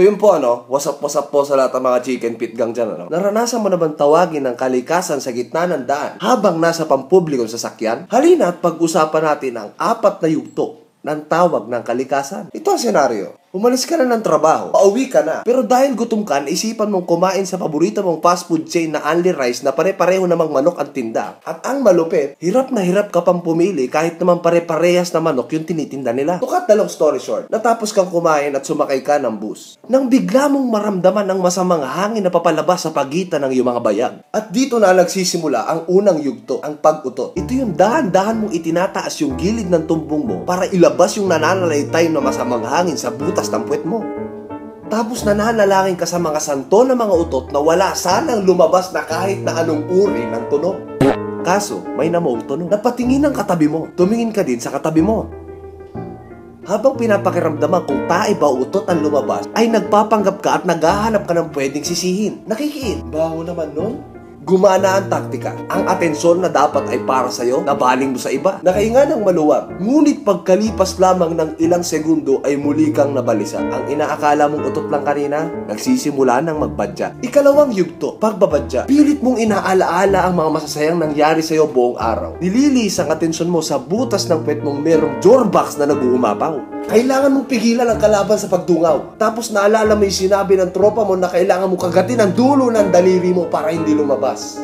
So yun po what's up po sa lahat ng mga chicken pit gang dyan Naranasan mo na bang tawagin ng kalikasan sa gitna ng daan habang nasa pampublikong sasakyan? Halina at pag-usapan natin ang 4 na yugto ng tawag ng kalikasan. Ito ang senaryo. Umalis ka na ng trabaho, pauwi ka na, pero dahil gutom ka, isipan mong kumain sa paborito mong fast food chain na only rice na pare-pareho namang manok ang tinda. At ang malupit, hirap na hirap ka pang pumili kahit naman pare-parehas na manok yung tinitinda nila. To cut the long story short, natapos kang kumain at sumakay ka ng bus. Nang bigla mong maramdaman ang masamang hangin na papalabas sa pagitan ng iyong mga bayag. At dito na nagsisimula ang unang yugto, ang pag-utot. Ito yung dahan-dahan mong itinataas yung gilid ng tumbong mo para ilabas yung nananalaytay na masamang hangin sa butas ng puwet mo. Tapos nananalangin ka sa mga santo na mga utot na wala sanang lumabas na kahit na anong uri ng tunog. Kaso, may namuong tunog. Napatingin ang katabi mo. Tumingin ka din sa katabi mo. Habang pinapakiramdaman kung tae ba utot ang lumabas, ay nagpapanggap ka at naghahanap ka ng pwedeng sisihin. Nakikiin. Baho naman nun. Gumana ang taktika. Ang atensyon na dapat ay para sa'yo, nabaling mo sa iba. Nakahinga ng maluwag. Ngunit pagkalipas lamang ng ilang segundo ay muli kang nabalisa. Ang inaakala mong utot lang kanina, nagsisimula ng magbadya. Ikalawang yugto, pagbabadya. Pilit mong inaalaala ang mga masasayang nangyari sa'yo buong araw. Nililis ang atensyon mo sa butas ng puwet mong merong jorbox na nag-uumapaw. Kailangan mong pigilan ang kalaban sa pagdungaw. Tapos naalala mo yung sinabi ng tropa mo na kailangan mo kagatin ang dulo ng daliri mo para hindi lumabas.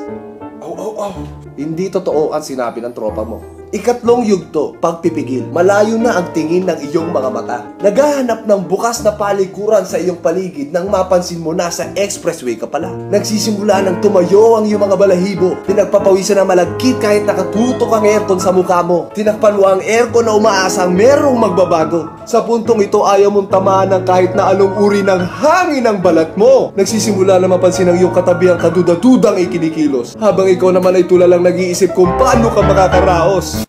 Hindi totoo ang sinabi ng tropa mo. Ikatlong yugto, pagpipigil. Malayo na ang tingin ng iyong mga mata. Naghahanap ng bukas na palikuran sa iyong paligid nang mapansin mo na sa expressway ka pala. Nagsisimula ng tumayo ang iyong mga balahibo. Pinagpapawisan ng malagkit kahit nakatutok ang aircon sa mukha mo. Tinakpan mo ang aircon na umaasang merong magbabago. Sa puntong ito ayaw mong tamaan ng kahit na anong uri ng hangin ng balat mo. Nagsisimula na mapansin ng iyong katabi ang kaduda-dudang ikinikilos. Habang ikaw naman ay tulalang nag-iisip kung paano ka makakaraos.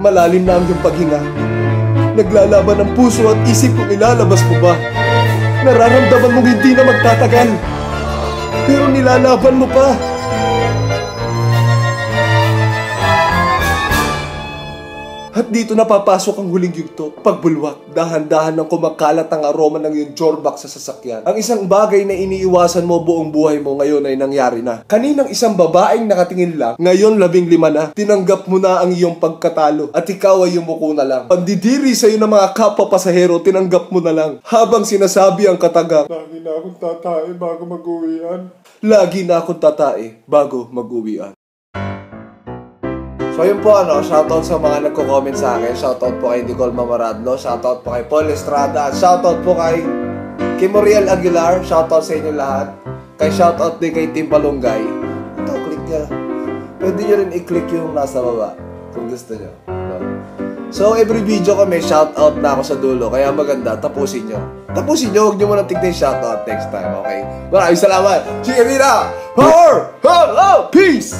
Malalim na ang iyong paghinga. Naglalaban ang puso at isip kung ilalabas mo ba. Nararamdaman mong hindi na magtatagal, pero nilalaban mo pa. At dito napapasok ang huling yugto, pagbulwak. Dahan-dahan ng kumakalat ang aroma ng iyong jorbox sa sasakyan. Ang isang bagay na iniiwasan mo buong buhay mo ngayon ay nangyari na. Kaninang isang babaeng nakatingin lang, ngayon 15 na. Tinanggap mo na ang iyong pagkatalo at ikaw ay yumuko na lang. Pandidiri sa iyo ng mga kapwa pasahero, tinanggap mo na lang. Habang sinasabi ang katagang, lagi na akong tatae bago mag-uwian. Lagi na akong tatae bago mag-uwian. So yun po shoutout sa mga nagko-comment sa akin. Shoutout po kay Nicole Mamaradlo, shoutout po kay Paul Estrada, shoutout po kay Kimoriel Aguilar, shoutout sa inyo lahat. Kay shoutout din kay Tim Palunggay. Ito, click nyo. Pwede nyo rin i-click yung nasa baba kung gusto nyo. So every video ko may shoutout na ako sa dulo, kaya maganda, tapusin nyo. Tapusin nyo, huwag nyo muna tignan yung shoutout next time, okay? Maraming salamat! Chicken Vida! Power! Hello! Peace!